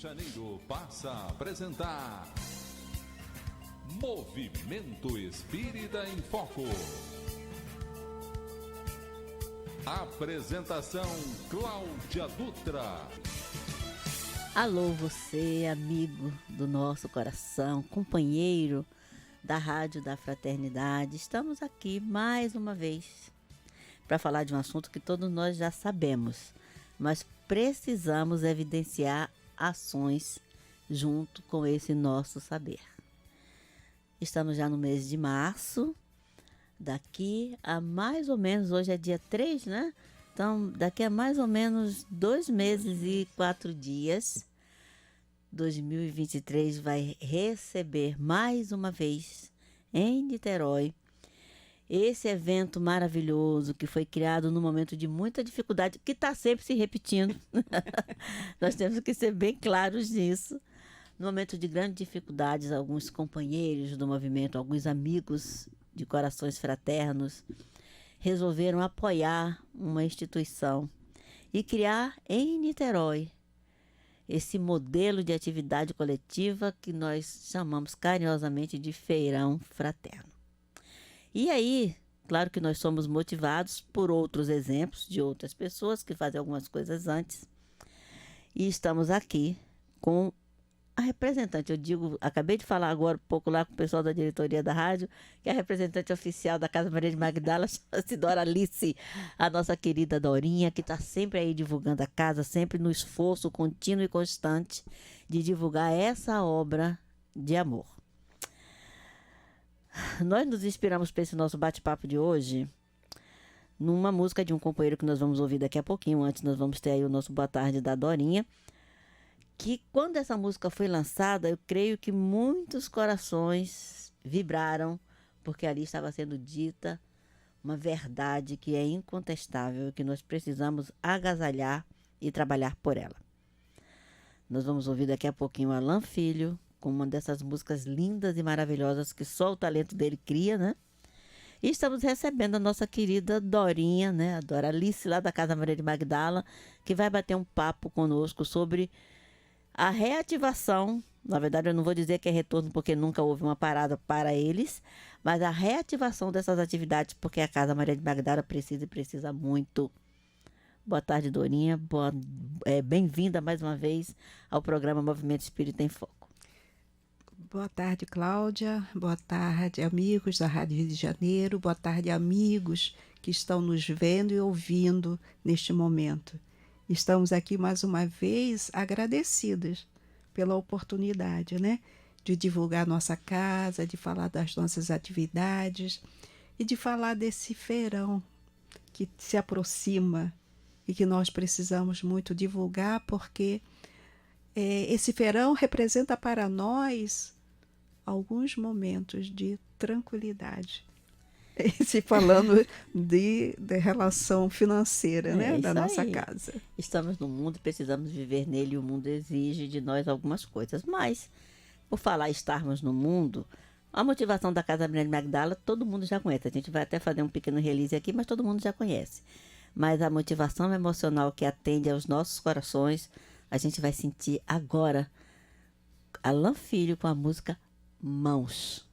Janeiro passa a apresentar Movimento Espírita em Foco. Apresentação Cláudia Dutra. Alô, você, amigo do nosso coração, companheiro da Rádio da Fraternidade. Estamos aqui mais uma vez para falar de um assunto que todos nós já sabemos, mas precisamos evidenciar ações junto com esse nosso saber. Estamos já no mês de março, daqui a mais ou menos, hoje é dia 3, né? Então, daqui a mais ou menos 2 meses e 4 dias, 2023 vai receber mais uma vez em Niterói esse evento maravilhoso que foi criado num momento de muita dificuldade, que está sempre se repetindo. Nós temos que ser bem claros nisso. No momento de grandes dificuldades, alguns companheiros do movimento, alguns amigos de corações fraternos, resolveram apoiar uma instituição e criar em Niterói esse modelo de atividade coletiva que nós chamamos carinhosamente de feirão fraterno. E aí, claro que nós somos motivados por outros exemplos de outras pessoas que fazem algumas coisas antes. E estamos aqui com a representante, acabei de falar agora um pouco lá com o pessoal da diretoria da rádio, que é a representante oficial da Casa Maria de Magdala, chama-se Doralice, a nossa querida Dorinha, que está sempre aí divulgando a casa, sempre no esforço contínuo e constante de divulgar essa obra de amor. Nós nos inspiramos para esse nosso bate-papo de hoje numa música de um companheiro que nós vamos ouvir daqui a pouquinho. Antes nós vamos ter aí o nosso boa tarde da Dorinha, que quando essa música foi lançada, eu creio que muitos corações vibraram, porque ali estava sendo dita uma verdade que é incontestável e que nós precisamos agasalhar e trabalhar por ela. Nós vamos ouvir daqui a pouquinho Alan Filho, com uma dessas músicas lindas e maravilhosas que só o talento dele cria, né? E estamos recebendo a nossa querida Dorinha, né? A Doralice, lá da Casa Maria de Magdala, que vai bater um papo conosco sobre a reativação. Na verdade, eu não vou dizer que é retorno, porque nunca houve uma parada para eles, mas a reativação dessas atividades, porque a Casa Maria de Magdala precisa muito. Boa tarde, Dorinha. Bem-vinda mais uma vez ao programa Movimento Espírita em Foco. Boa tarde, Cláudia. Boa tarde, amigos da Rádio Rio de Janeiro. Boa tarde, amigos que estão nos vendo e ouvindo neste momento. Estamos aqui mais uma vez agradecidas pela oportunidade, né, de divulgar nossa casa, de falar das nossas atividades e de falar desse feirão que se aproxima e que nós precisamos muito divulgar, porque esse feirão representa para nós alguns momentos de tranquilidade. Se falando de relação financeira, né, da nossa casa. Estamos no mundo e precisamos viver nele, e o mundo exige de nós algumas coisas. Mas, por falar estarmos no mundo, a motivação da Casa Maria de Magdala todo mundo já conhece. A gente vai até fazer um pequeno release aqui, mas todo mundo já conhece. Mas a motivação emocional que atende aos nossos corações, a gente vai sentir agora Alan Filho com a música Mãos.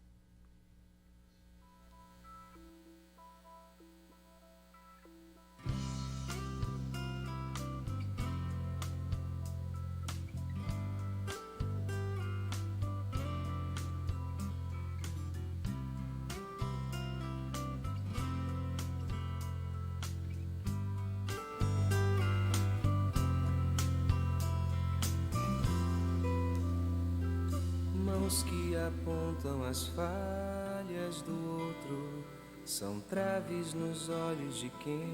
Mãos que apontam as falhas do outro, são traves nos olhos de quem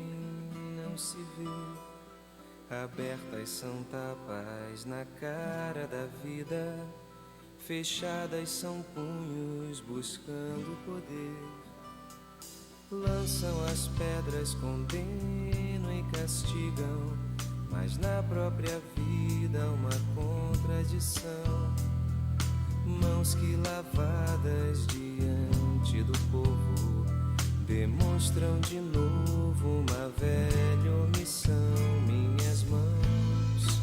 não se vê. Abertas são tapas na cara da vida, fechadas são punhos buscando poder. Lançam as pedras, condenam e castigam, mas na própria vida uma contradição. Mãos que lavadas diante do povo demonstram de novo uma velha omissão. Minhas mãos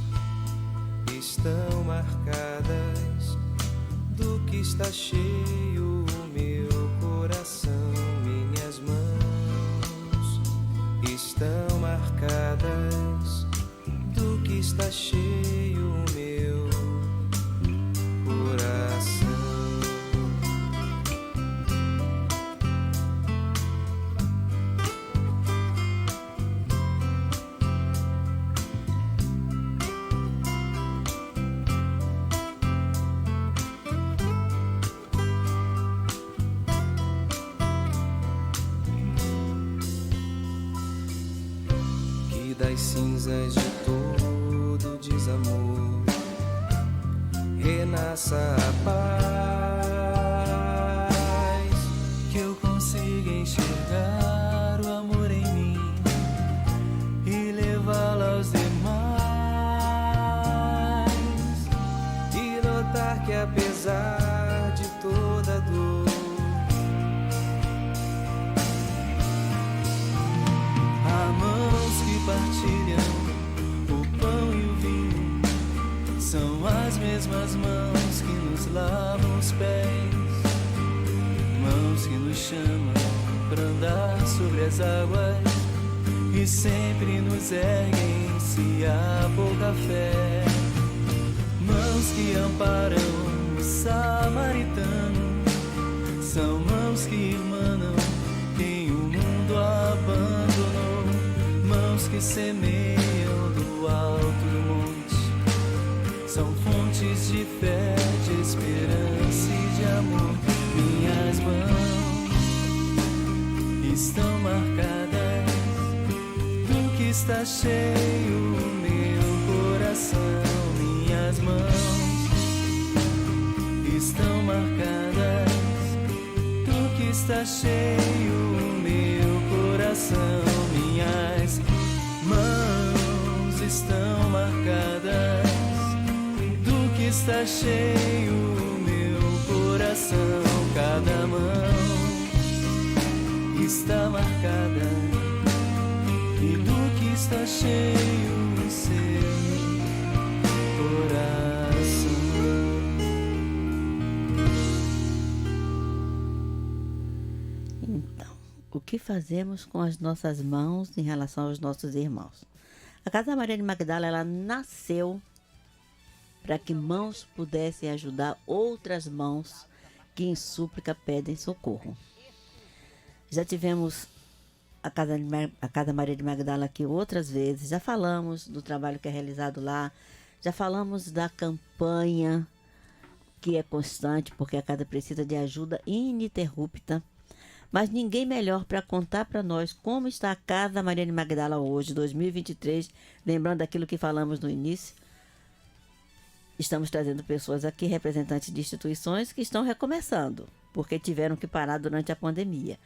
estão marcadas do que está cheio o meu coração. Minhas mãos estão marcadas do que está cheio o meu coração. Das cinzas de todo desamor renasça a paz, que eu consiga enxergar o amor em mim e levá-lo aos demais, e notar que apesar de toda dor, há mãos que partilham o pão e o vinho, são as mesmas mãos que nos lavam os pés, mãos que nos chamam para andar sobre as águas e sempre nos erguem se há pouca fé, mãos que amparam o samaritano, são mãos que irmanam quem o mundo abandonou, mãos que semeiam do alto do monte, são fontes de fé, de esperança e de amor. Minhas mãos estão marcadas do que está cheio o meu coração. Minhas mãos estão marcadas do que está cheio o meu coração. Minhas mãos estão marcadas do que está cheio o meu coração. Cada mão está marcada e do que está cheio o seu coração. Então, o que fazemos com as nossas mãos em relação aos nossos irmãos? A Casa Maria de Magdala, ela nasceu para que mãos pudessem ajudar outras mãos que em súplica pedem socorro. Já tivemos a Casa Maria de Magdala aqui outras vezes, já falamos do trabalho que é realizado lá, já falamos da campanha que é constante, porque a casa precisa de ajuda ininterrupta. Mas ninguém melhor para contar para nós como está a Casa Maria de Magdala hoje, 2023, lembrando daquilo que falamos no início. Estamos trazendo pessoas aqui, representantes de instituições que estão recomeçando, porque tiveram que parar durante a pandemia.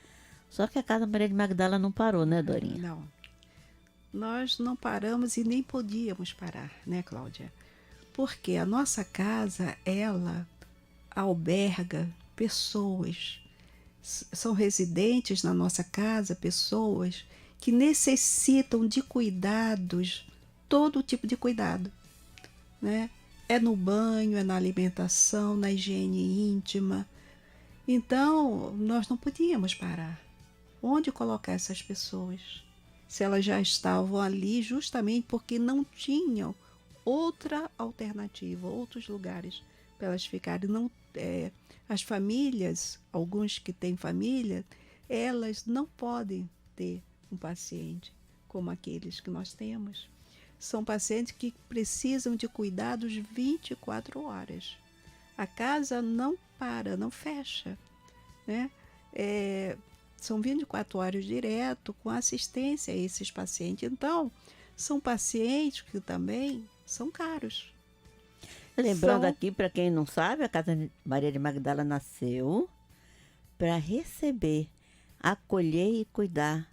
Só que a Casa Maria de Magdala não parou, né, Dorinha? Não. Nós não paramos e nem podíamos parar, né, Cláudia? Porque a nossa casa, ela alberga pessoas. São residentes na nossa casa, pessoas que necessitam de cuidados, todo tipo de cuidado, né? É no banho, é na alimentação, na higiene íntima. Então, nós não podíamos parar. Onde colocar essas pessoas? Se elas já estavam ali justamente porque não tinham outra alternativa, outros lugares para elas ficarem. Não, as famílias, alguns que têm família, elas não podem ter um paciente como aqueles que nós temos. São pacientes que precisam de cuidados 24 horas. A casa não para, não fecha, né? São 24 horas direto com assistência a esses pacientes. Então, são pacientes que também são caros. Lembrando aqui, para quem não sabe, a Casa Maria de Magdala nasceu para receber, acolher e cuidar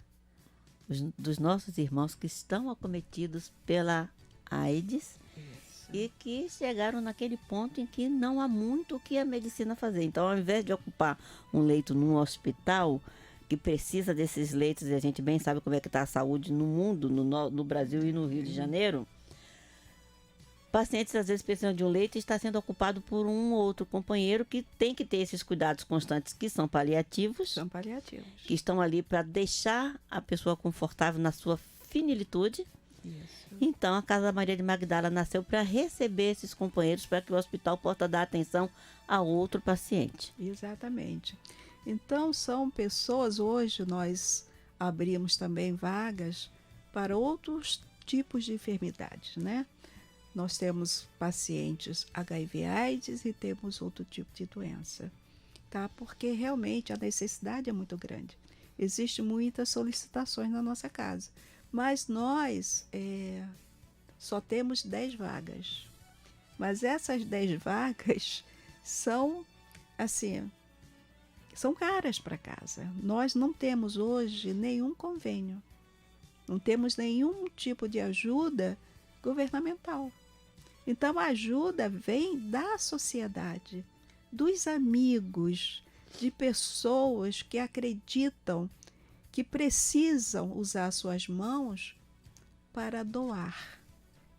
dos nossos irmãos que estão acometidos pela AIDS. Isso. E que chegaram naquele ponto em que não há muito o que a medicina fazer. Então, ao invés de ocupar um leito num hospital, que precisa desses leitos, e a gente bem sabe como é que está a saúde no mundo, no Brasil e no Rio de Janeiro, pacientes às vezes precisam de um leito e está sendo ocupado por um ou outro companheiro que tem que ter esses cuidados constantes, que são paliativos, São paliativos. que estão ali para deixar a pessoa confortável na sua finilitude. Isso. Então, a Casa Maria de Magdala nasceu para receber esses companheiros, para que o hospital possa dar atenção a outro paciente. Exatamente. Então, são pessoas, hoje nós abrimos também vagas para outros tipos de enfermidades, né? Nós temos pacientes HIV/AIDS e temos outro tipo de doença, tá? Porque realmente a necessidade é muito grande. Existem muitas solicitações na nossa casa, mas nós só temos 10 vagas. Mas essas 10 vagas são, assim, são caras para casa. Nós não temos hoje nenhum convênio. Não temos nenhum tipo de ajuda governamental. Então, a ajuda vem da sociedade, dos amigos, de pessoas que acreditam que precisam usar suas mãos para doar,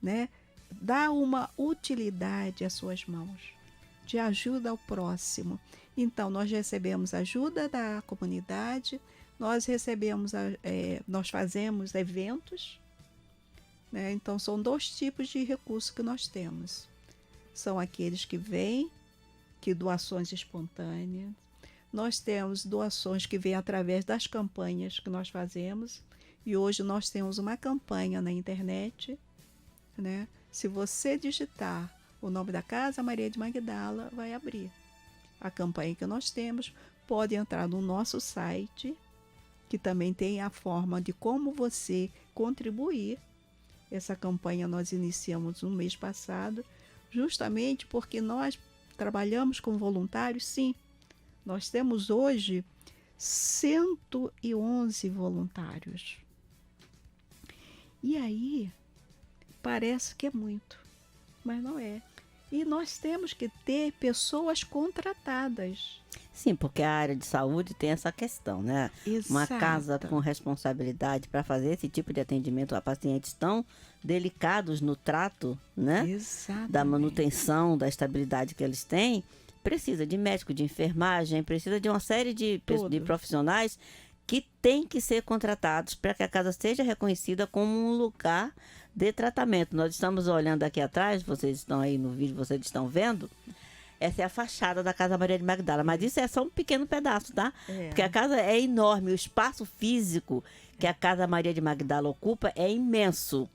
né? Dar uma utilidade às suas mãos, de ajuda ao próximo. Então, nós recebemos ajuda da comunidade, nós fazemos eventos, né? Então, são 2 tipos de recursos que nós temos. São aqueles que vêm, que doações espontâneas. Nós temos doações que vêm através das campanhas que nós fazemos. E hoje nós temos uma campanha na internet, né? Se você digitar o nome da Casa Maria de Magdala, vai abrir a campanha que nós temos. Pode entrar no nosso site, que também tem a forma de como você contribuir. Essa campanha nós iniciamos no mês passado, justamente porque nós trabalhamos com voluntários, sim. Nós temos hoje 111 voluntários. E aí, parece que é muito, mas não é. E nós temos que ter pessoas contratadas. Sim, porque a área de saúde tem essa questão, né? Uma Exato. casa com responsabilidade para fazer esse tipo de atendimento a pacientes tão delicados no trato, né? Exatamente. Da manutenção, da estabilidade que eles têm, precisa de médico, de enfermagem, precisa de uma série de profissionais que têm que ser contratados para que a casa seja reconhecida como um lugar de tratamento. Nós estamos olhando aqui atrás, vocês estão aí no vídeo, vocês estão vendo, essa é a fachada da Casa Maria de Magdala, mas isso é só um pequeno pedaço, tá? Porque a casa é enorme, o espaço físico que a Casa Maria de Magdala ocupa é imenso.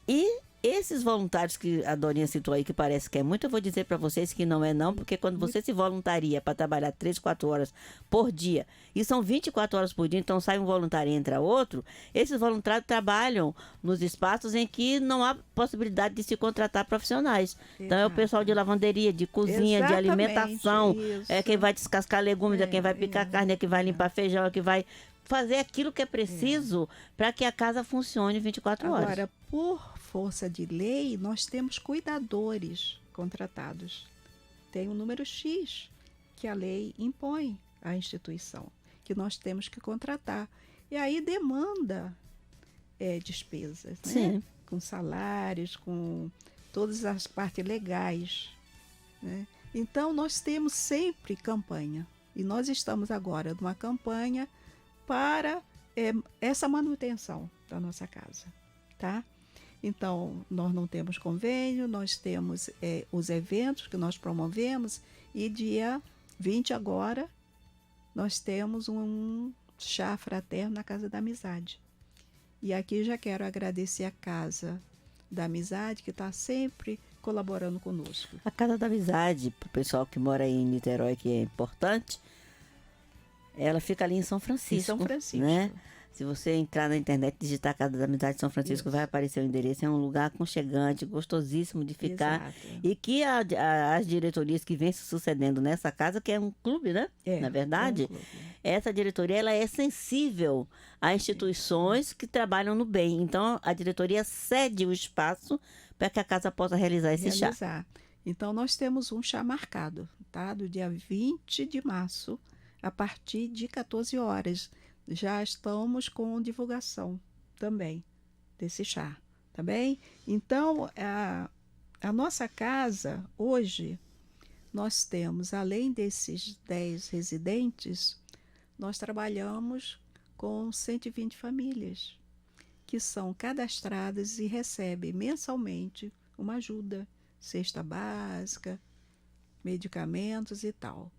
E esses voluntários que a Dorinha citou aí, que parece que é muito, eu vou dizer para vocês que não é não, porque quando você se voluntaria para trabalhar 3, 4 horas por dia, e são 24 horas por dia, então sai um voluntário e entra outro, esses voluntários trabalham nos espaços em que não há possibilidade de se contratar profissionais. Então é o pessoal de lavanderia, de cozinha, de alimentação, é quem vai descascar legumes, é quem vai picar carne, é quem vai limpar feijão, é quem vai fazer aquilo que é preciso para que a casa funcione 24 horas. Agora, por força de lei, nós temos cuidadores contratados. Tem um número X que a lei impõe à instituição, que nós temos que contratar. E aí demanda despesas, né? Sim. Com salários, com todas as partes legais, né? Então, nós temos sempre campanha. E nós estamos agora numa campanha para essa manutenção da nossa casa, tá? Então, nós não temos convênio, nós temos os eventos que nós promovemos, e dia 20 agora nós temos um chá fraterno na Casa da Amizade. E aqui já quero agradecer a Casa da Amizade, que está sempre colaborando conosco. A Casa da Amizade, para o pessoal que mora aí em Niterói, que é importante, ela fica ali em São Francisco. Em São Francisco. Né? Se você entrar na internet e digitar Casa da Amizade de São Francisco, vai aparecer o endereço. É um lugar aconchegante, gostosíssimo de ficar. Exato. E que as diretorias que vêm se sucedendo nessa casa, que é um clube, né? Na verdade, é um clube. Essa diretoria ela é sensível a instituições que trabalham no bem. Então, a diretoria cede o espaço para que a casa possa realizar esse chá. Então, nós temos um chá marcado, tá? Do dia 20 de março, a partir de 14 horas. Já estamos com divulgação também desse chá, tá bem? Então, a nossa casa, hoje, nós temos, além desses 10 residentes, nós trabalhamos com 120 famílias que são cadastradas e recebem mensalmente uma ajuda, cesta básica, medicamentos e tal.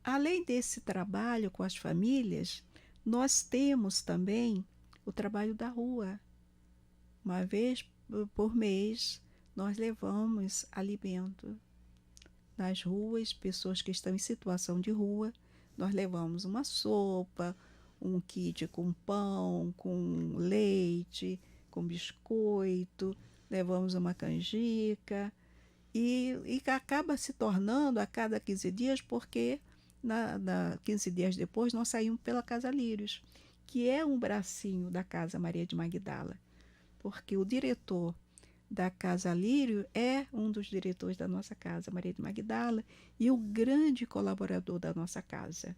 Além desse trabalho com as famílias, nós temos também o trabalho da rua. Uma vez por mês, nós levamos alimento nas ruas, pessoas que estão em situação de rua. Nós levamos uma sopa, um kit com pão, com leite, com biscoito, levamos uma canjica e acaba se tornando a cada 15 dias, porque 15 dias depois nós saímos pela Casa Lírios, que é um bracinho da Casa Maria de Magdala, porque o diretor da Casa Lírio é um dos diretores da nossa Casa Maria de Magdala e o grande colaborador da nossa casa.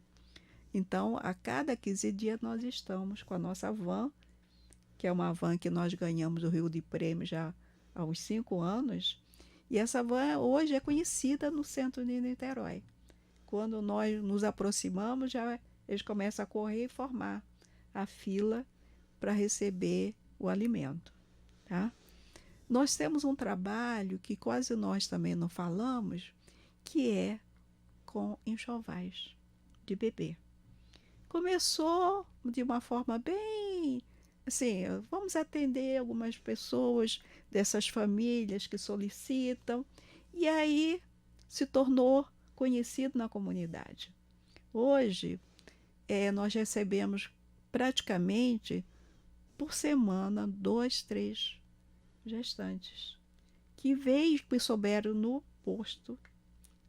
Então, a cada 15 dias nós estamos com a nossa van, que é uma van que nós ganhamos do Rio de Prêmio já há uns 5 anos, e essa van hoje é conhecida no centro de Niterói. Quando nós nos aproximamos, já eles começam a correr e formar a fila para receber o alimento, tá? Nós temos um trabalho que quase nós também não falamos, que é com enxovais de bebê. Começou de uma forma bem, assim, vamos atender algumas pessoas dessas famílias que solicitam, e aí se tornou conhecido na comunidade. Hoje, nós recebemos praticamente por semana 2, 3 gestantes que veio, que souberam no posto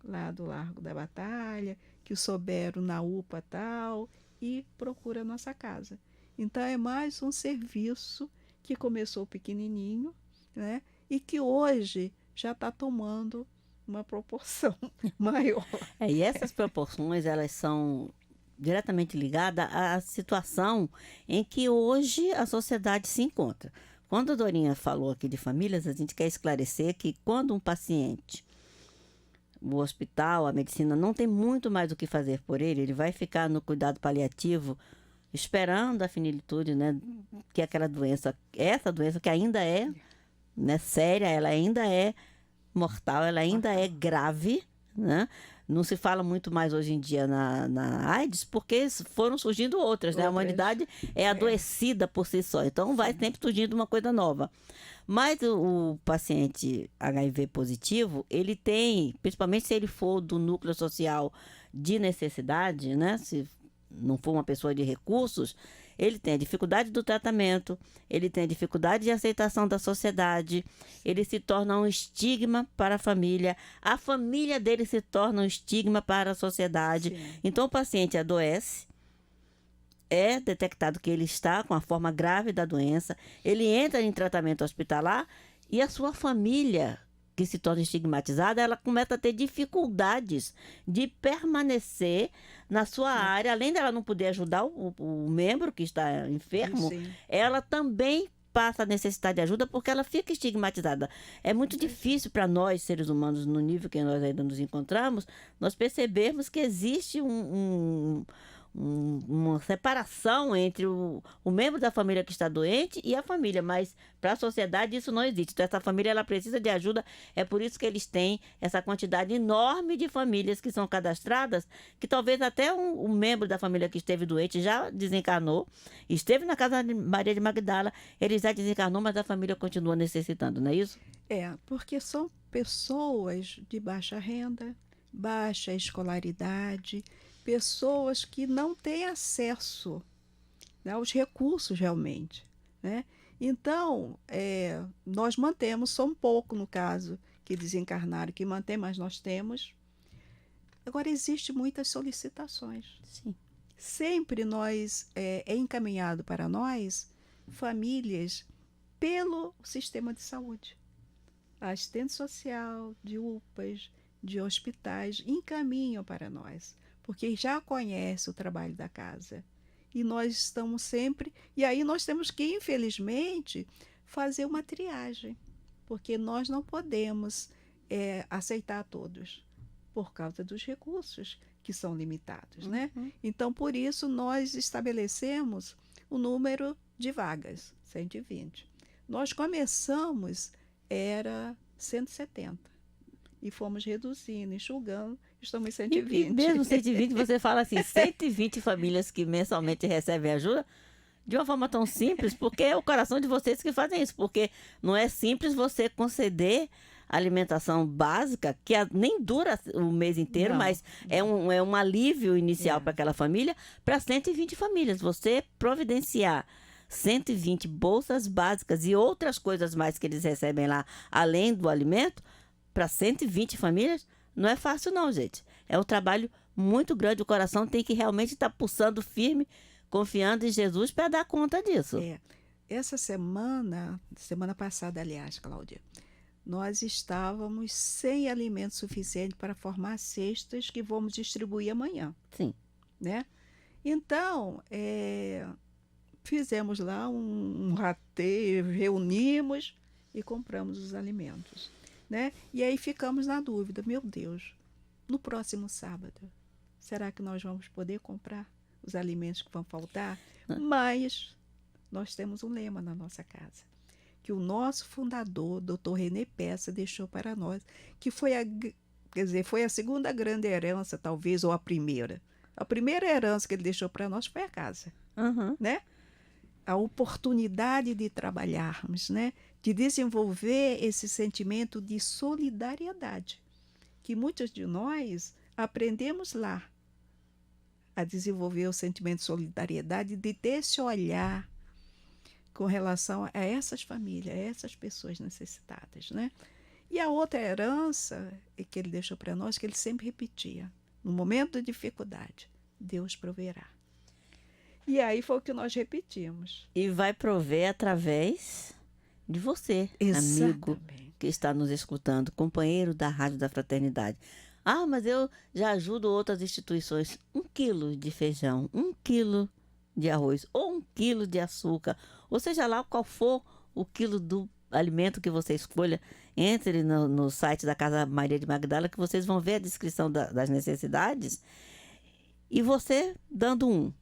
lá do Largo da Batalha, que souberam na UPA tal e procura a nossa casa. Então é mais um serviço que começou pequenininho, né? E que hoje já está tomando uma proporção maior. E essas proporções, elas são diretamente ligadas à situação em que hoje a sociedade se encontra. Quando a Dorinha falou aqui de famílias, a gente quer esclarecer que quando um paciente, o hospital, a medicina, não tem muito mais o que fazer por ele, ele vai ficar no cuidado paliativo, esperando a finitude, né, que aquela doença, essa doença que ainda é, né, séria, ela ainda é mortal, ela ainda é grave, né? Não se fala muito mais hoje em dia na AIDS, porque foram surgindo outras, né? A humanidade é adoecida por si só, então vai sempre surgindo uma coisa nova. Mas o paciente HIV positivo, ele tem, principalmente se ele for do núcleo social de necessidade, né? Se não for uma pessoa de recursos, ele tem a dificuldade do tratamento, ele tem a dificuldade de aceitação da sociedade, ele se torna um estigma para a família dele se torna um estigma para a sociedade. Sim. Então o paciente adoece, é detectado que ele está com a forma grave da doença, ele entra em tratamento hospitalar e a sua família, que se torna estigmatizada, ela começa a ter dificuldades de permanecer na sua área. Além dela não poder ajudar o membro que está enfermo, sim, ela também passa a necessitar de ajuda porque ela fica estigmatizada. É muito difícil para nós, seres humanos, no nível que nós ainda nos encontramos, nós percebermos que existe uma separação entre o membro da família que está doente e a família, mas para a sociedade isso não existe. Então essa família ela precisa de ajuda, é por isso que eles têm essa quantidade enorme de famílias que são cadastradas, que talvez até um membro da família que esteve doente já desencarnou, esteve na Casa Maria de Magdala, ele já desencarnou, mas a família continua necessitando, não é isso? Porque são pessoas de baixa renda, baixa escolaridade, pessoas que não têm acesso, né, aos recursos realmente, né? Então, nós mantemos, só um pouco no caso que desencarnaram, que mantém, mas nós temos. Agora, existem muitas solicitações. Sim. Sempre é encaminhado para nós famílias pelo sistema de saúde. A assistente social, de UPAs, de hospitais, encaminham para nós, porque já conhece o trabalho da casa. E nós estamos sempre... E aí nós temos que, infelizmente, fazer uma triagem, porque nós não podemos aceitar todos, por causa dos recursos que são limitados, né? Então, por isso, nós estabelecemos o número de vagas, 120. Nós começamos, era 170, e fomos reduzindo, enxugando, estamos em 120. E mesmo 120, você fala assim, 120 famílias que mensalmente recebem ajuda, de uma forma tão simples, porque é o coração de vocês que fazem isso, porque não é simples você conceder alimentação básica, que nem dura o mês inteiro, Não. mas é um alívio inicial para aquela família, para 120 famílias. Você providenciar 120 bolsas básicas e outras coisas mais que eles recebem lá, além do alimento, para 120 famílias, não é fácil não, gente. É um trabalho muito grande, o coração tem que realmente estar pulsando firme, confiando em Jesus para dar conta disso. Essa semana passada, aliás, Cláudia, nós estávamos sem alimento suficiente para formar cestas que vamos distribuir amanhã. Sim. Né? Então, fizemos lá um rateio, reunimos e compramos os alimentos. Né? E aí ficamos na dúvida, meu Deus, no próximo sábado, será que nós vamos poder comprar os alimentos que vão faltar? Mas nós temos um lema na nossa casa, que o nosso fundador, Dr. René Peça, deixou para nós, que foi a segunda grande herança, talvez, ou a primeira. A primeira herança que ele deixou para nós foi a casa. Né? A oportunidade de trabalharmos, né? De desenvolver esse sentimento de solidariedade, que muitos de nós aprendemos lá, a desenvolver o sentimento de solidariedade, de ter esse olhar com relação a essas famílias, a essas pessoas necessitadas, né? E a outra herança que ele deixou para nós, que ele sempre repetia, no momento de dificuldade, Deus proverá. E aí foi o que nós repetimos. E vai prover através de você, amigo que está nos escutando, companheiro da Rádio da Fraternidade. Ah, mas eu já ajudo outras instituições. 1 quilo de feijão, 1 quilo de arroz, ou 1 quilo de açúcar, ou seja lá qual for o quilo do alimento que você escolha, entre no site da Casa Maria de Magdala, que vocês vão ver a descrição das necessidades, e você dando um.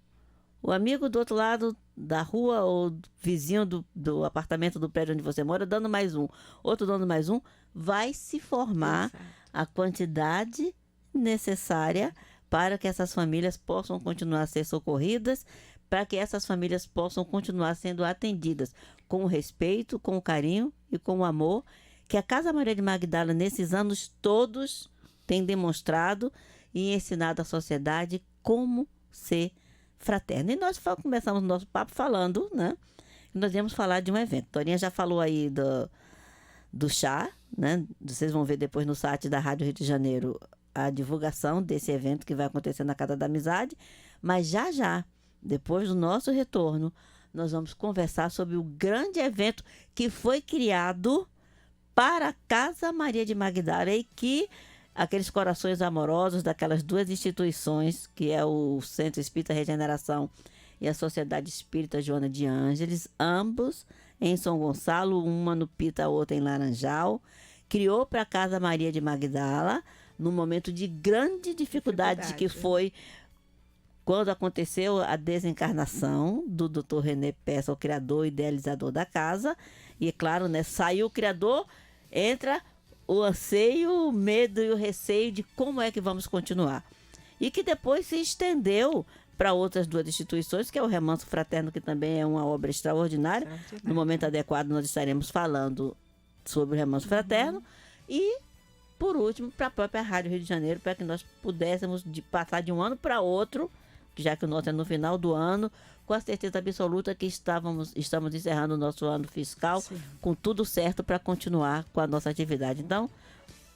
O amigo do outro lado da rua, ou vizinho do apartamento do prédio onde você mora, dando mais um, outro dando mais um, vai se formar a quantidade necessária para que essas famílias possam continuar a ser socorridas, para que essas famílias possam continuar sendo atendidas com o respeito, com o carinho e com o amor que a Casa Maria de Magdala, nesses anos todos, tem demonstrado e ensinado à sociedade como ser fraterno. E nós começamos o nosso papo falando, né? Nós íamos falar de um evento. Torinha já falou aí do chá, né? Vocês vão ver depois no site da Rádio Rio de Janeiro a divulgação desse evento que vai acontecer na Casa da Amizade. Mas já, depois do nosso retorno, nós vamos conversar sobre o grande evento que foi criado para a Casa Maria de Magdala e que aqueles corações amorosos daquelas duas instituições, que é o Centro Espírita Regeneração e a Sociedade Espírita Joana de Ângeles, ambos em São Gonçalo, uma no Pita, a outra em Laranjal, criou para a Casa Maria de Magdala, num momento de grande dificuldade que foi quando aconteceu a desencarnação do Dr. René Peça, o criador e idealizador da casa. E, claro, né, saiu o criador, entra o anseio, o medo e o receio de como é que vamos continuar. E que depois se estendeu para outras duas instituições, que é o Remanso Fraterno, que também é uma obra extraordinária. No momento adequado, nós estaremos falando sobre o Remanso Fraterno. E, por último, para a própria Rádio Rio de Janeiro, para que nós pudéssemos passar de um ano para outro, já que o nosso é no final do ano, com a certeza absoluta que estamos encerrando o nosso ano fiscal, com tudo certo para continuar com a nossa atividade. Então,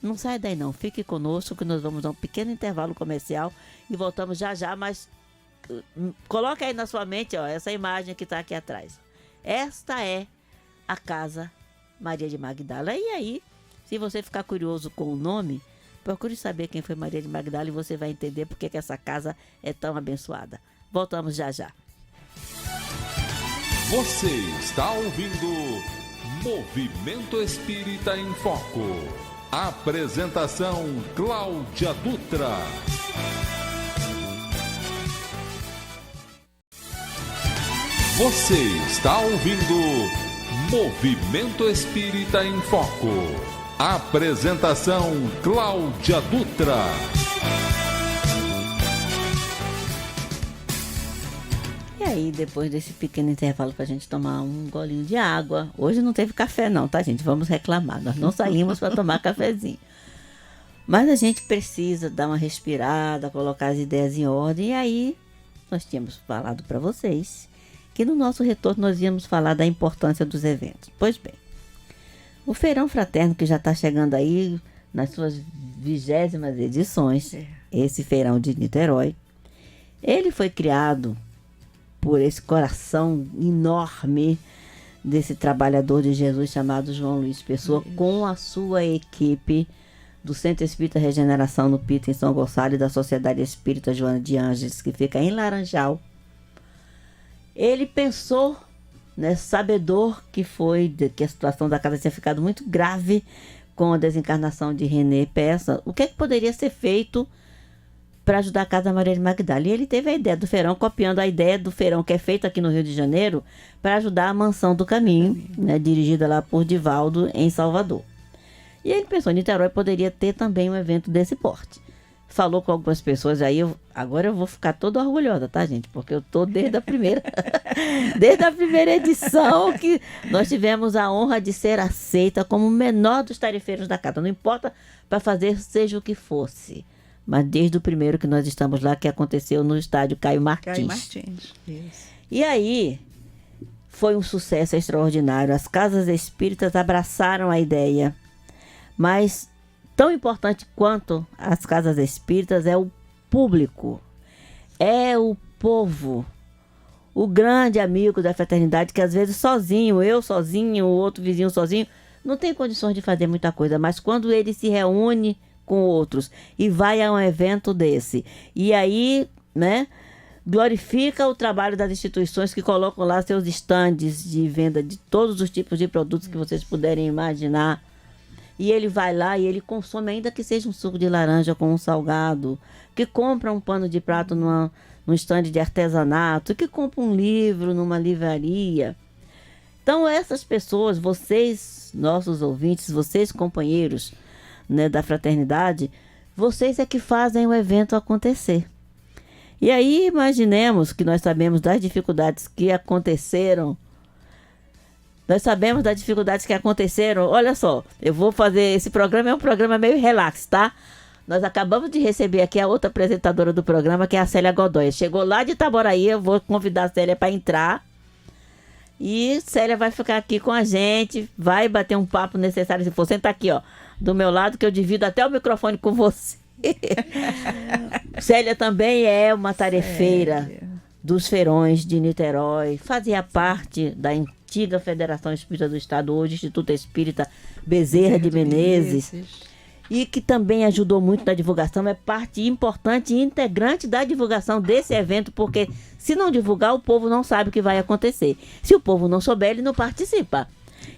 não sai daí não, fique conosco que nós vamos dar um pequeno intervalo comercial e voltamos já, mas coloca aí na sua mente, ó, essa imagem que está aqui atrás. Esta é a Casa Maria de Magdala. E aí, se você ficar curioso com o nome, procure saber quem foi Maria de Magdala e você vai entender por que essa casa é tão abençoada. Voltamos já. Você está ouvindo Movimento Espírita em Foco. Apresentação Cláudia Dutra. Você está ouvindo Movimento Espírita em Foco. Apresentação Cláudia Dutra. E aí, depois desse pequeno intervalo para a gente tomar um golinho de água. Hoje não teve café não, tá, gente? Vamos reclamar. Nós não saímos para tomar cafezinho. Mas a gente precisa dar uma respirada, colocar as ideias em ordem. E aí, nós tínhamos falado para vocês que no nosso retorno nós íamos falar da importância dos eventos. Pois bem, o Feirão Fraterno, que já está chegando aí nas suas 20º edições, esse feirão de Niterói, ele foi criado por esse coração enorme desse trabalhador de Jesus chamado João Luiz Pessoa, com a sua equipe do Centro Espírita Regeneração no Pito, em São Gonçalo, e da Sociedade Espírita Joana de Ângeles, que fica em Laranjal. Ele pensou, né, sabedor que a situação da casa tinha ficado muito grave com a desencarnação de René Peça, o que poderia ser feito para ajudar a Casa Maria de Magdala. E ele teve a ideia do feirão, copiando a ideia do feirão que é feito aqui no Rio de Janeiro, para ajudar a Mansão do Caminho, né, dirigida lá por Divaldo, em Salvador. E ele pensou, Niterói poderia ter também um evento desse porte. Falou com algumas pessoas, aí agora eu vou ficar toda orgulhosa, tá, gente? Porque eu tô desde a primeira edição que nós tivemos a honra de ser aceita como o menor dos tarefeiros da casa. Não importa para fazer seja o que fosse. Mas desde o primeiro que nós estamos lá, que aconteceu no estádio Caio Martins. Isso. E aí, foi um sucesso extraordinário. As casas espíritas abraçaram a ideia. Mas, tão importante quanto as casas espíritas é o público. É o povo. O grande amigo da fraternidade, que às vezes sozinho, eu sozinho, o outro vizinho sozinho, não tem condições de fazer muita coisa. Mas quando ele se reúne com outros e vai a um evento desse, e aí, né, glorifica o trabalho das instituições que colocam lá seus estandes de venda de todos os tipos de produtos que vocês puderem imaginar, e ele vai lá e ele consome, ainda que seja um suco de laranja com um salgado, que compra um pano de prato num estande de artesanato, que compra um livro numa livraria. Então essas pessoas, vocês, nossos ouvintes, vocês companheiros, né, da fraternidade, vocês é que fazem o evento acontecer. E aí imaginemos que nós sabemos das dificuldades que aconteceram. Olha só, eu vou fazer esse programa, é um programa meio relax, tá? Nós acabamos de receber aqui a outra apresentadora do programa, que é a Célia Godoy. Chegou lá de Itaboraí, eu vou convidar a Célia para entrar. E Célia vai ficar aqui com a gente, vai bater um papo necessário, se for. Senta aqui, ó, do meu lado, que eu divido até o microfone com você. Célia também é uma tarefeira dos feirões de Niterói, fazia parte da antiga Federação Espírita do Estado, hoje Instituto Espírita Bezerra de Menezes, e que também ajudou muito na divulgação, é parte importante e integrante da divulgação desse evento, porque se não divulgar, o povo não sabe o que vai acontecer. Se o povo não souber, ele não participa.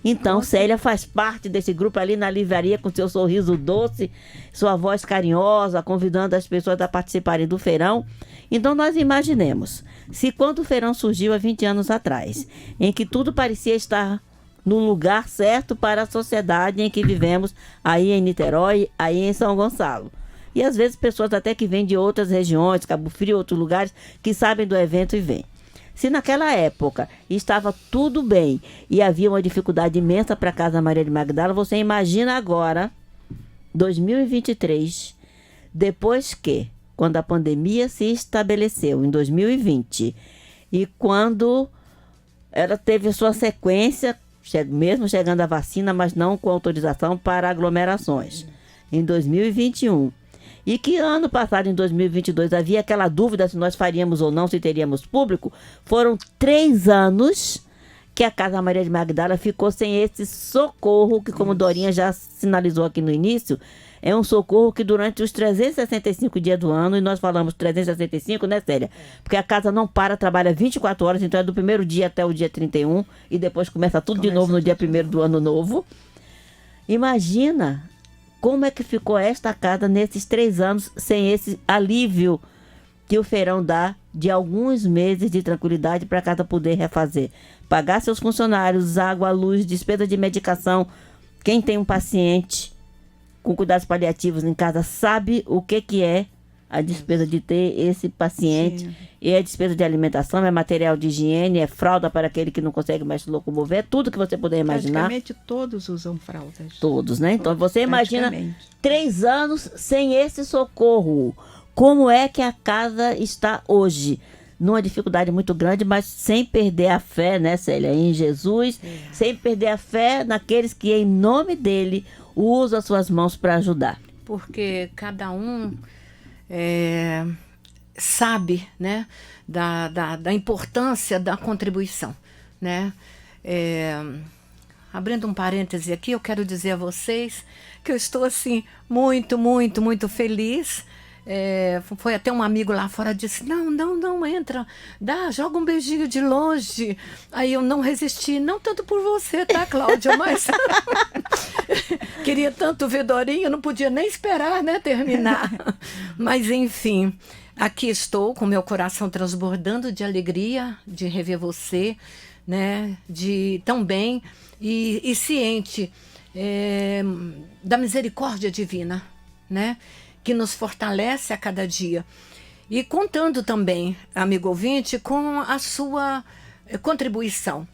Então, Célia faz parte desse grupo ali na livraria, com seu sorriso doce, sua voz carinhosa, convidando as pessoas a participarem do feirão. Então, nós imaginemos, se quando o feirão surgiu há 20 anos atrás, em que tudo parecia estar no lugar certo para a sociedade em que vivemos, aí em Niterói, aí em São Gonçalo. E às vezes pessoas até que vêm de outras regiões, Cabo Frio, outros lugares, que sabem do evento e vêm. Se naquela época estava tudo bem e havia uma dificuldade imensa para a Casa Maria de Magdala, você imagina agora, 2023, depois que, quando a pandemia se estabeleceu em 2020, e quando ela teve sua sequência, mesmo chegando a vacina, mas não com autorização para aglomerações, em 2021. E que ano passado, em 2022, havia aquela dúvida se nós faríamos ou não, se teríamos público. Foram 3 anos que a Casa Maria de Magdala ficou sem esse socorro, que como Dorinha já sinalizou aqui no início, é um socorro que durante os 365 dias do ano, e nós falamos 365, né, Célia? Porque a casa não para, trabalha 24 horas, então é do primeiro dia até o dia 31, e depois começa tudo de novo no dia 1º do ano novo. Imagina como é que ficou esta casa nesses 3 anos sem esse alívio que o feirão dá de alguns meses de tranquilidade para a casa poder refazer. Pagar seus funcionários, água, luz, despesa de medicação. Quem tem um paciente com cuidados paliativos em casa sabe o que é a despesa de ter esse paciente. Sim. E é despesa de alimentação, é material de higiene, é fralda para aquele que não consegue mais se locomover, é tudo que você puder imaginar. Praticamente todos usam fraldas. Todos, né? Então você imagina 3 anos sem esse socorro. Como é que a casa está hoje? Numa dificuldade muito grande, mas sem perder a fé, né, Célia, em Jesus, sem perder a fé naqueles que em nome dele usam as suas mãos para ajudar. Porque cada um sabe, né, da importância da contribuição, né? Abrindo um parêntese aqui, eu quero dizer a vocês que eu estou assim muito, muito, muito feliz. Foi até um amigo lá fora disse, não, entra, joga um beijinho de longe. Aí eu não resisti, não tanto por você, tá, Cláudia, mas queria tanto ver Dorinha, não podia nem esperar, né, terminar. Mas enfim, aqui estou com meu coração transbordando de alegria de rever você, né, de tão bem e ciente da misericórdia divina, né, que nos fortalece a cada dia. E contando também, amigo ouvinte, com a sua contribuição.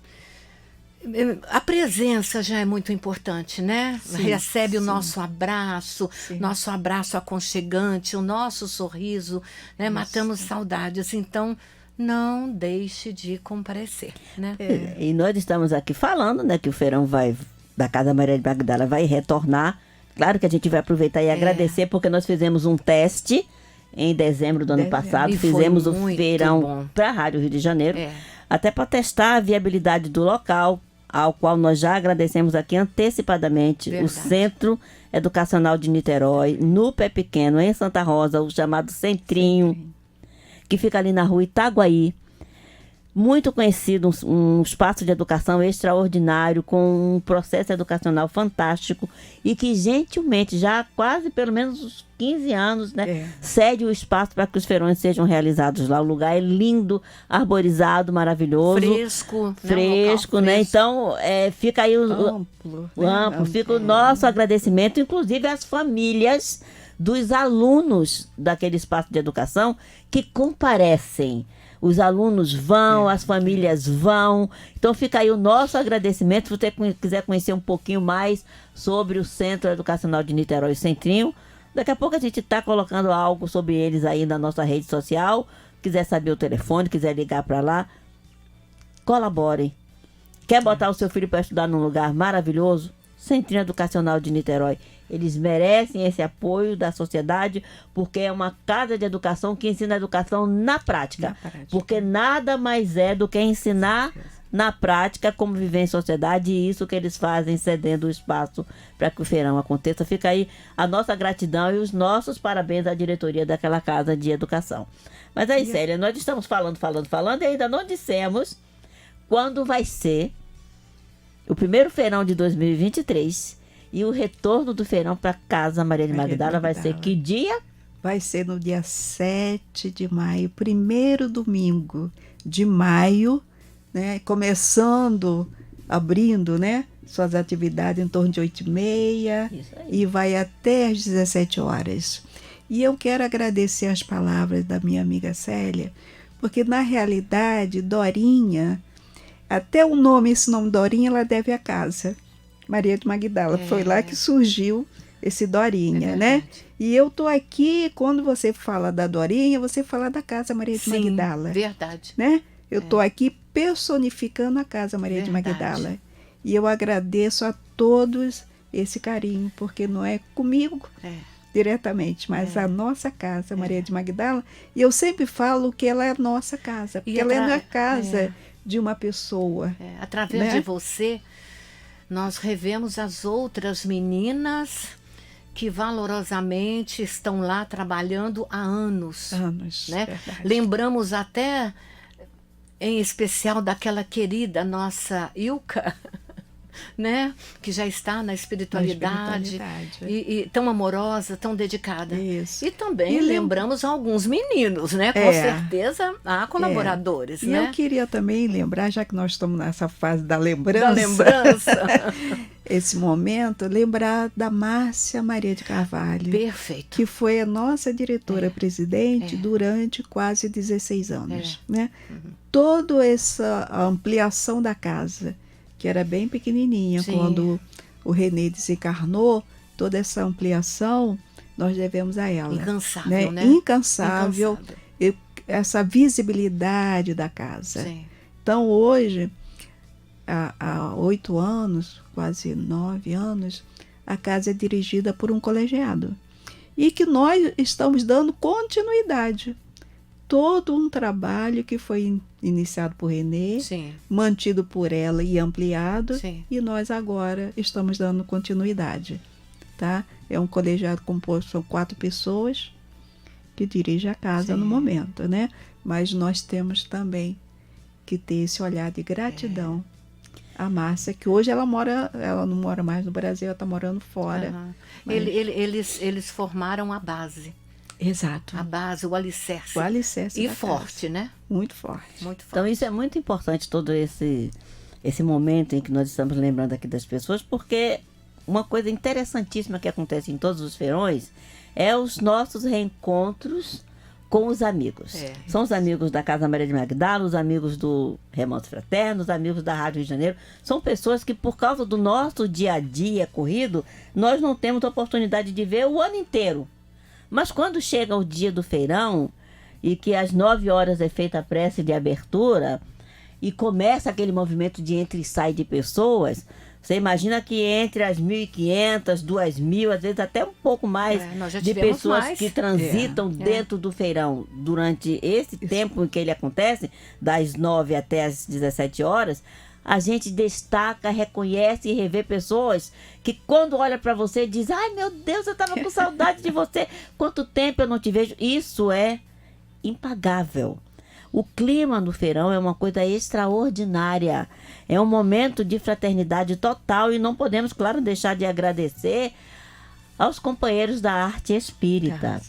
A presença já é muito importante, né? Sim, recebe sim. o nosso abraço, nosso abraço aconchegante, o nosso sorriso, né? Matamos saudades. Então, não deixe de comparecer, né? E nós estamos aqui falando, né, que o feirão da Casa Maria de Magdala vai retornar. Claro que a gente vai aproveitar e agradecer, porque nós fizemos um teste em dezembro do ano passado. Fizemos o feirão para a Rádio Rio de Janeiro, até para testar a viabilidade do local, ao qual nós já agradecemos aqui antecipadamente. Verdade. O Centro Educacional de Niterói, no Pé Pequeno, em Santa Rosa, o chamado Centrinho, que fica ali na rua Itaguaí. Muito conhecido, um espaço de educação extraordinário, com um processo educacional fantástico e que gentilmente, já há quase pelo menos uns 15 anos, né, cede o espaço para que os feirões sejam realizados lá. O lugar é lindo, arborizado, maravilhoso. Fresco, né? Então, fica aí amplo. Fica o nosso agradecimento, inclusive às famílias dos alunos daquele espaço de educação que comparecem. Os alunos vão, as famílias vão. Então fica aí o nosso agradecimento. Se você quiser conhecer um pouquinho mais sobre o Centro Educacional de Niterói, Centrinho, daqui a pouco a gente está colocando algo sobre eles aí na nossa rede social. Quiser saber o telefone, quiser ligar para lá, colaborem. Quer botar o seu filho para estudar num lugar maravilhoso? Centrinho Educacional de Niterói. Eles merecem esse apoio da sociedade, porque é uma casa de educação que ensina a educação na prática. Porque nada mais é do que ensinar na prática como viver em sociedade, e isso que eles fazem, cedendo o espaço para que o feirão aconteça. Fica aí a nossa gratidão e os nossos parabéns à diretoria daquela casa de educação. Mas aí, Célia, nós estamos falando e ainda não dissemos quando vai ser o primeiro feirão de 2023 e o retorno do feirão para Casa Maria de Magdala vai ser que dia? Vai ser no dia 7 de maio, primeiro domingo de maio, né? Abrindo, né, suas atividades em torno de 8h30 e vai até às 17 horas. E eu quero agradecer as palavras da minha amiga Célia, porque na realidade Dorinha, até esse nome Dorinha, ela deve à casa Maria de Magdala. Foi lá que surgiu esse Dorinha, né? E eu tô aqui, quando você fala da Dorinha, você fala da Casa Maria de Magdala. Verdade. Né? Eu tô aqui personificando a Casa Maria de Magdala. E eu agradeço a todos esse carinho, porque não é comigo diretamente, mas a nossa casa, Maria de Magdala. E eu sempre falo que ela é a nossa casa, porque ela é a casa de uma pessoa. Através né? de você, nós revemos as outras meninas que valorosamente estão lá trabalhando há anos. Anos, Né? verdade. Lembramos até, em especial, daquela querida nossa Ilka, né? Que já está na espiritualidade, e tão amorosa, tão dedicada. Isso. E também E lembramos alguns meninos, né? Com certeza há colaboradores, E né? eu queria também lembrar, já que nós estamos nessa fase da lembrança, Da lembrança. esse momento, lembrar da Márcia Maria de Carvalho, Perfeito. que foi a nossa diretora-presidente durante quase 16 anos. Né? Toda essa ampliação da casa, que era bem pequenininha, Sim. quando o René desencarnou, toda essa ampliação nós devemos a ela. Incansável, né? Incansável. Essa visibilidade da casa. Sim. Então, hoje, há 8 anos, quase 9 anos, a casa é dirigida por um colegiado. E que nós estamos dando continuidade. Todo um trabalho que foi iniciado por René, Sim. mantido por ela e ampliado, Sim. e nós agora estamos dando continuidade. Tá? É um colegiado composto por 4 pessoas que dirigem a casa no momento, né? Mas nós temos também que ter esse olhar de gratidão à Márcia, que hoje ela não mora mais no Brasil, ela está morando fora. Mas... Eles formaram a base. Exato. A base, o alicerce. O alicerce E da forte, casa. né? Muito forte. Muito forte. Então isso é muito importante, todo esse momento em que nós estamos lembrando aqui das pessoas, porque uma coisa interessantíssima que acontece em todos os feirões é os nossos reencontros com os amigos. São os amigos da Casa Maria de Magdala, os amigos do Remanso Fraterno, os amigos da Rádio Rio de Janeiro. São pessoas que, por causa do nosso dia a dia corrido, nós não temos a oportunidade de ver o ano inteiro. Mas quando chega o dia do feirão e que às 9 horas é feita a prece de abertura e começa aquele movimento de entra e sai de pessoas, você imagina que entre as 1.500, 2.000, às vezes até um pouco mais nós já de tivemos pessoas mais. que transitam dentro do feirão durante esse tempo em que ele acontece, das 9 até as 17 horas, a gente destaca, reconhece e revê pessoas que quando olha para você diz: ai meu Deus, eu estava com saudade de você, quanto tempo eu não te vejo. Isso é impagável. O clima no feirão é uma coisa extraordinária. É um momento de fraternidade total e não podemos, claro, deixar de agradecer aos companheiros da arte espírita.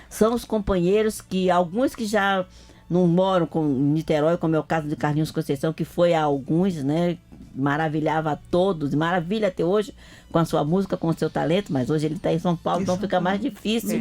São os companheiros que, alguns que já não moram em Niterói, como é o caso de Carlinhos Conceição, que foi a alguns, né? Maravilhava a todos, maravilha até hoje com a sua música, com o seu talento, mas hoje ele está em São Paulo, então fica mais difícil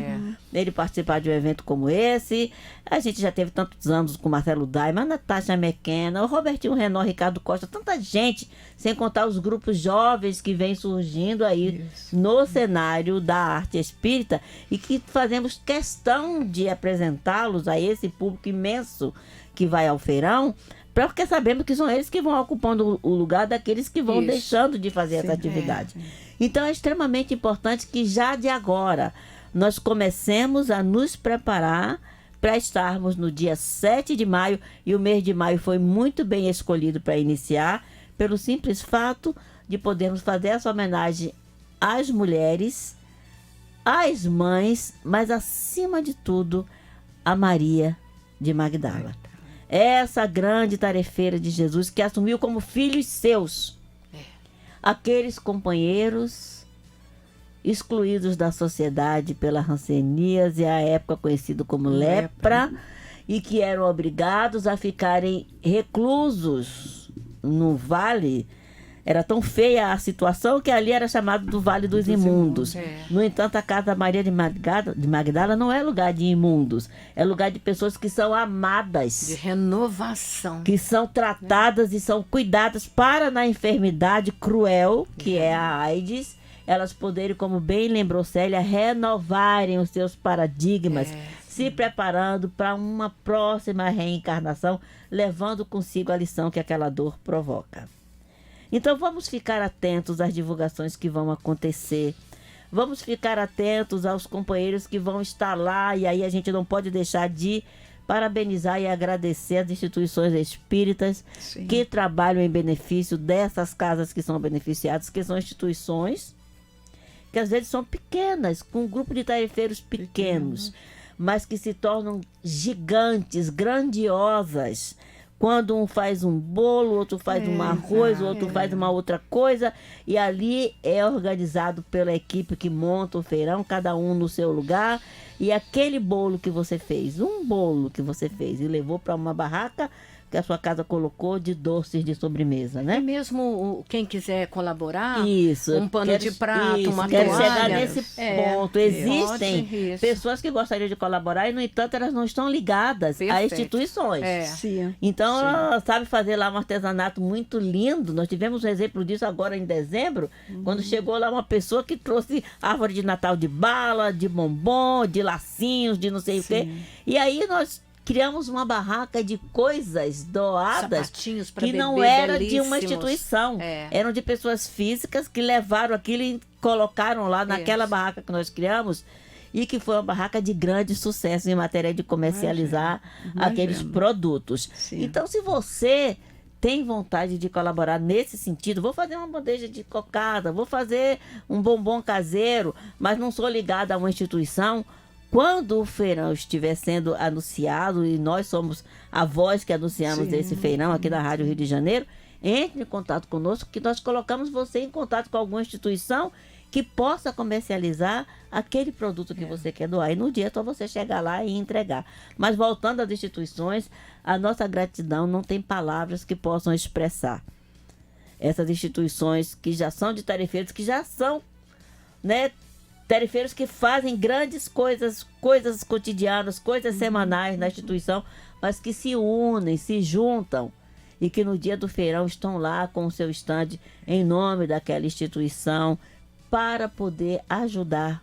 ele participar de um evento como esse. A gente já teve tantos anos com Marcelo Daima, a Natasha McKenna, o Robertinho Renó, Ricardo Costa, tanta gente, sem contar os grupos jovens que vêm surgindo aí no cenário da arte espírita e que fazemos questão de apresentá-los a esse público imenso que vai ao feirão, porque sabemos que são eles que vão ocupando o lugar daqueles que vão deixando de fazer essa atividade. Então é extremamente importante que já de agora nós comecemos a nos preparar para estarmos no dia 7 de maio, e o mês de maio foi muito bem escolhido para iniciar, pelo simples fato de podermos fazer essa homenagem às mulheres, às mães, mas acima de tudo, a Maria de Magdala. Essa grande tarefeira de Jesus que assumiu como filhos seus aqueles companheiros excluídos da sociedade pela hanseníase, à época conhecido como lepra, e que eram obrigados a ficarem reclusos no vale. Era tão feia a situação que ali era chamado do Vale dos Imundos. No entanto, a Casa Maria de Magdala não é lugar de imundos. É lugar de pessoas que são amadas. De renovação. Que são tratadas e são cuidadas para, na enfermidade cruel, que é a AIDS, elas poderem, como bem lembrou Célia, renovarem os seus paradigmas, se preparando para uma próxima reencarnação, levando consigo a lição que aquela dor provoca. Então vamos ficar atentos às divulgações que vão acontecer. Vamos ficar atentos aos companheiros que vão estar lá. E aí a gente não pode deixar de parabenizar e agradecer as instituições espíritas Sim. que trabalham em benefício dessas casas que são beneficiadas, que são instituições que às vezes são pequenas, com um grupo de tarefeiros pequenos, mas que se tornam gigantes, grandiosas. Quando um faz um bolo, outro faz um arroz, outro faz uma outra coisa, e ali é organizado pela equipe que monta o feirão, cada um no seu lugar, e aquele bolo que você fez, um bolo que você fez e levou para uma barraca que a sua casa colocou de doces de sobremesa, né? E mesmo quem quiser colaborar, Isso. um pano de prato, uma quero toalha. chegar nesse ponto. Existem Isso. pessoas que gostariam de colaborar e, no entanto, elas não estão ligadas a Perfeito. instituições. Sim. Então, ela sabe fazer lá um artesanato muito lindo. Nós tivemos um exemplo disso agora em dezembro, quando chegou lá uma pessoa que trouxe árvore de Natal de bala, de bombom, de lacinhos, de não sei o quê. E aí nós criamos uma barraca de coisas doadas Sapatinhos pra que não bebê, era de uma belíssimos. instituição. É. Eram de pessoas físicas que levaram aquilo e colocaram lá naquela Isso. barraca que nós criamos, e que foi uma barraca de grande sucesso em matéria de comercializar aqueles produtos. Sim. Então, se você tem vontade de colaborar nesse sentido, vou fazer uma bandeja de cocada, vou fazer um bombom caseiro, mas não sou ligada a uma instituição. Quando o feirão estiver sendo anunciado, e nós somos a voz que anunciamos esse feirão aqui na Rádio Rio de Janeiro, entre em contato conosco, que nós colocamos você em contato com alguma instituição que possa comercializar aquele produto que você quer doar. E no dia é só você chegar lá e entregar. Mas voltando às instituições, a nossa gratidão não tem palavras que possam expressar. Essas instituições que já são de tarefeiros, que já são, né, tarefeiros que fazem grandes coisas cotidianas, coisas semanais na instituição, mas que se unem, se juntam, e que no dia do feirão estão lá com o seu estande em nome daquela instituição, para poder ajudar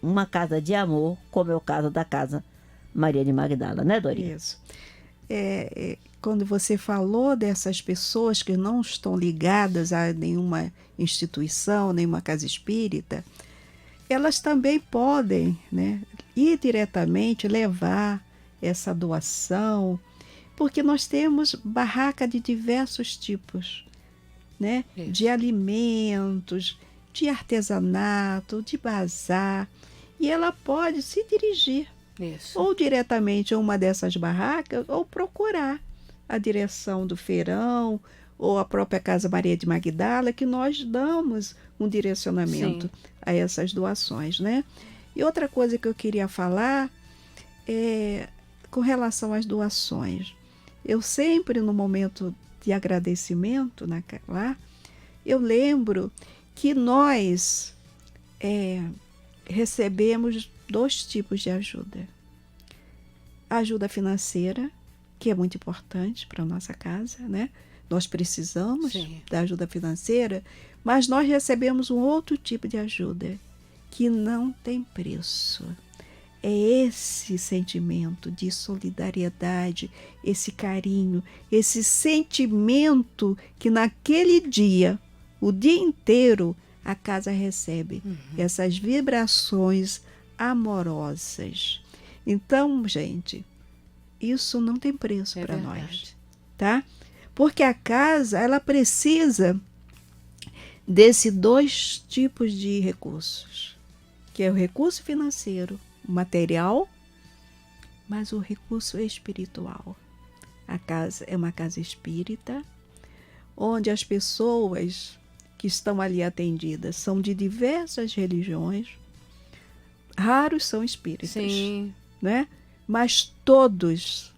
uma casa de amor, como é o caso da Casa Maria de Magdala, né, Dorinha? Isso. Quando você falou dessas pessoas que não estão ligadas a nenhuma instituição, nenhuma casa espírita, elas também podem, né, ir diretamente levar essa doação, porque nós temos barraca de diversos tipos, né, de alimentos, de artesanato, de bazar, e ela pode se dirigir ou diretamente a uma dessas barracas ou procurar a direção do feirão ou a própria Casa Maria de Magdala, que nós damos um direcionamento a essas doações, né? E outra coisa que eu queria falar é com relação às doações. Eu sempre, no momento de agradecimento lá, eu lembro que nós recebemos 2 tipos de ajuda. A ajuda financeira, que é muito importante para a nossa casa, né? Nós precisamos da ajuda financeira, mas nós recebemos um outro tipo de ajuda que não tem preço. É esse sentimento de solidariedade, esse carinho, esse sentimento que naquele dia, o dia inteiro, a casa recebe. Essas vibrações amorosas. Então, gente, isso não tem preço para nós, tá? Porque a casa, ela precisa desses 2 tipos de recursos, que é o recurso financeiro, o material, mas o recurso espiritual. A casa é uma casa espírita, onde as pessoas que estão ali atendidas são de diversas religiões, raros são espíritas, né? Mas todos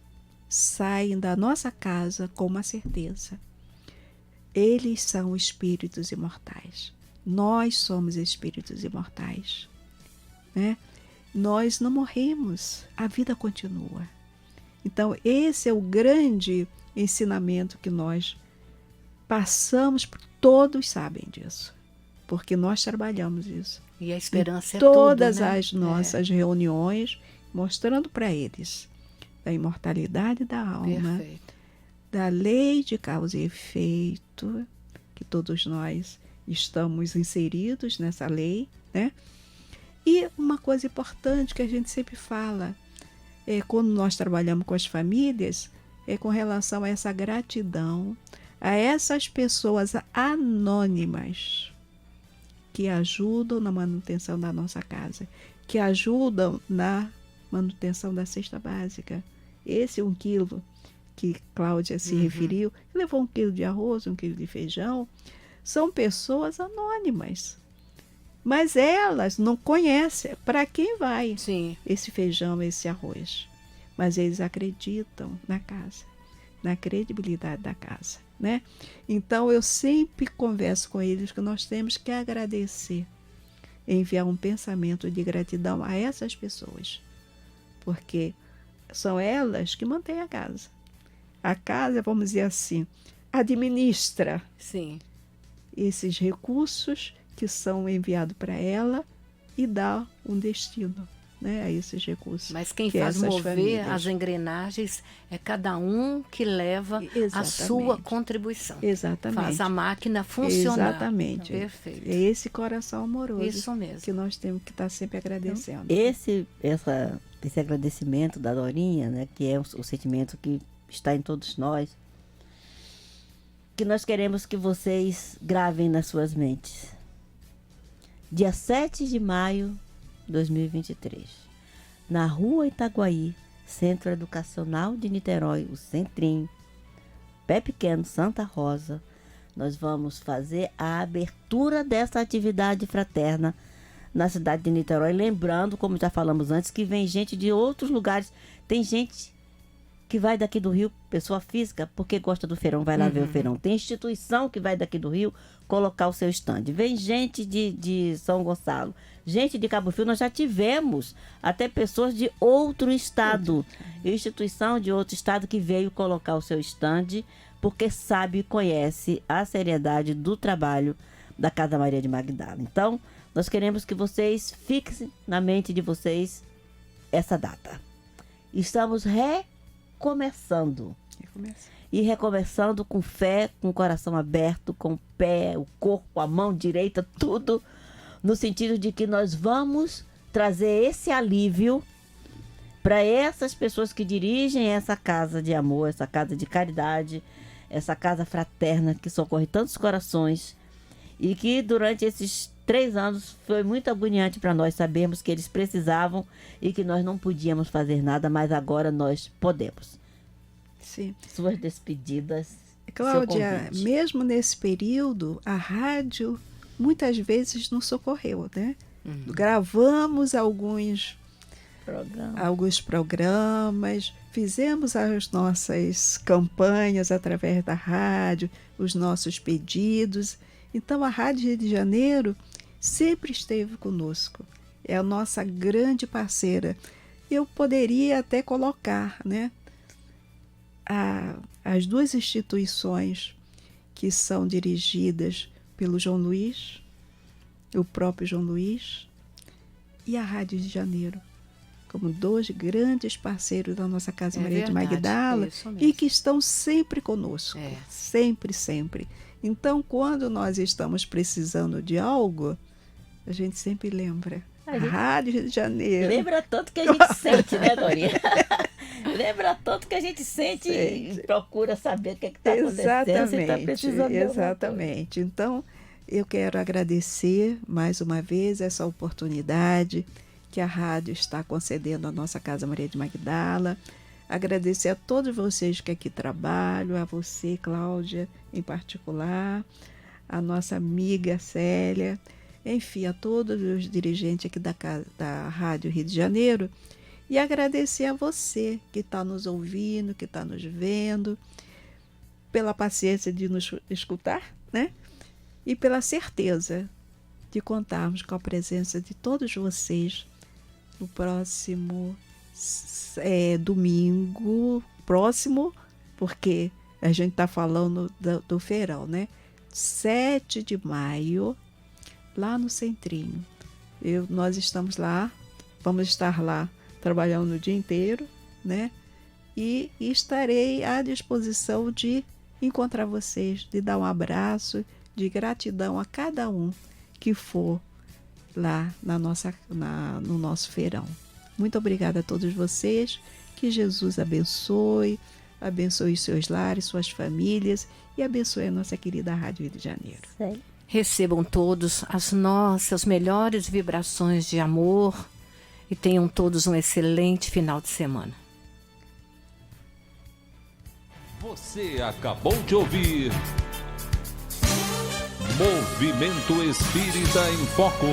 saem da nossa casa com uma certeza. Eles são espíritos imortais. Nós somos espíritos imortais, né? Nós não morremos, a vida continua. Então, esse é o grande ensinamento que nós passamos, todos sabem disso, porque nós trabalhamos isso. E a esperança em é tudo, todas né? as nossas reuniões, mostrando para eles da imortalidade da alma, da lei de causa e efeito, que todos nós estamos inseridos nessa lei, né? E uma coisa importante que a gente sempre fala, quando nós trabalhamos com as famílias, é com relação a essa gratidão a essas pessoas anônimas que ajudam na manutenção da nossa casa, que ajudam na manutenção da cesta básica. Esse 1 quilo que Cláudia se referiu, levou 1 quilo de arroz, 1 quilo de feijão, são pessoas anônimas. Mas elas não conhecem para quem vai esse feijão, esse arroz. Mas eles acreditam na casa, na credibilidade da casa, né? Então, eu sempre converso com eles que nós temos que agradecer, enviar um pensamento de gratidão a essas pessoas, porque são elas que mantêm a casa. A casa, vamos dizer assim, administra esses recursos que são enviados para ela e dá um destino, né, a esses recursos. Mas quem faz mover as engrenagens é cada um que leva a sua contribuição. Exatamente. Faz a máquina funcionar. Exatamente. Perfeito. É esse coração amoroso. Isso mesmo. Que nós temos que estar sempre agradecendo. Esse agradecimento da Dorinha, né, que é o sentimento que está em todos nós, que nós queremos que vocês gravem nas suas mentes. Dia 7 de maio de 2023, na Rua Itaguaí, Centro Educacional de Niterói, o Centrinho, Pé Pequeno, Santa Rosa, nós vamos fazer a abertura dessa atividade fraterna na cidade de Niterói. Lembrando, como já falamos antes, que vem gente de outros lugares. Tem gente que vai daqui do Rio, pessoa física, porque gosta do feirão, vai lá ver o feirão. Tem instituição que vai daqui do Rio colocar o seu stand. Vem gente de São Gonçalo, gente de Cabo Frio. Nós já tivemos até pessoas de outro estado, instituição de outro estado que veio colocar o seu stand, porque sabe e conhece a seriedade do trabalho da Casa Maria de Magdala. Então, nós queremos que vocês fixem na mente de vocês essa data. Estamos recomeçando. E recomeçando com fé, com o coração aberto, com o pé, o corpo, a mão direita, tudo no sentido de que nós vamos trazer esse alívio para essas pessoas que dirigem essa casa de amor, essa casa de caridade, essa casa fraterna que socorre tantos corações e que durante esses 3 anos foi muito agoniante para nós sabermos que eles precisavam e que nós não podíamos fazer nada, mas agora nós podemos. Sim. Suas despedidas. Cláudia, mesmo nesse período, a rádio muitas vezes nos socorreu, né? Gravamos alguns programas, fizemos as nossas campanhas através da rádio, os nossos pedidos. Então, a Rádio Rio de Janeiro sempre esteve conosco. É a nossa grande parceira. Eu poderia até colocar, né, as 2 instituições que são dirigidas pelo João Luiz, o próprio João Luiz, e a Rádio de Janeiro, como 2 grandes parceiros da nossa Casa Maria de Magdala e que estão sempre conosco, sempre, sempre. Então, quando nós estamos precisando de algo, a gente sempre lembra. A Rádio Rio de Janeiro. Lembra tanto que a gente sente, né, Dorinha? Lembra tanto que a gente sente e procura saber o que está acontecendo. Você tá precisando. Exatamente. Então, eu quero agradecer mais uma vez essa oportunidade que a rádio está concedendo à nossa Casa Maria de Magdala. Agradecer a todos vocês que aqui trabalham, a você, Cláudia, em particular, a nossa amiga Célia, enfim, a todos os dirigentes aqui da Rádio Rio de Janeiro, e agradecer a você que está nos ouvindo, que está nos vendo, pela paciência de nos escutar, né? E pela certeza de contarmos com a presença de todos vocês no próximo domingo, porque a gente está falando do feirão, né? 7 de maio, lá no Centrinho. Nós estamos lá, vamos estar lá trabalhando o dia inteiro, né? E estarei à disposição de encontrar vocês, de dar um abraço, de gratidão a cada um que for lá no nosso feirão. Muito obrigada a todos vocês. Que Jesus abençoe os seus lares, suas famílias e abençoe a nossa querida Rádio Rio de Janeiro. Sério? Recebam todos as nossas melhores vibrações de amor e tenham todos um excelente final de semana. Você acabou de ouvir Movimento Espírita em Foco.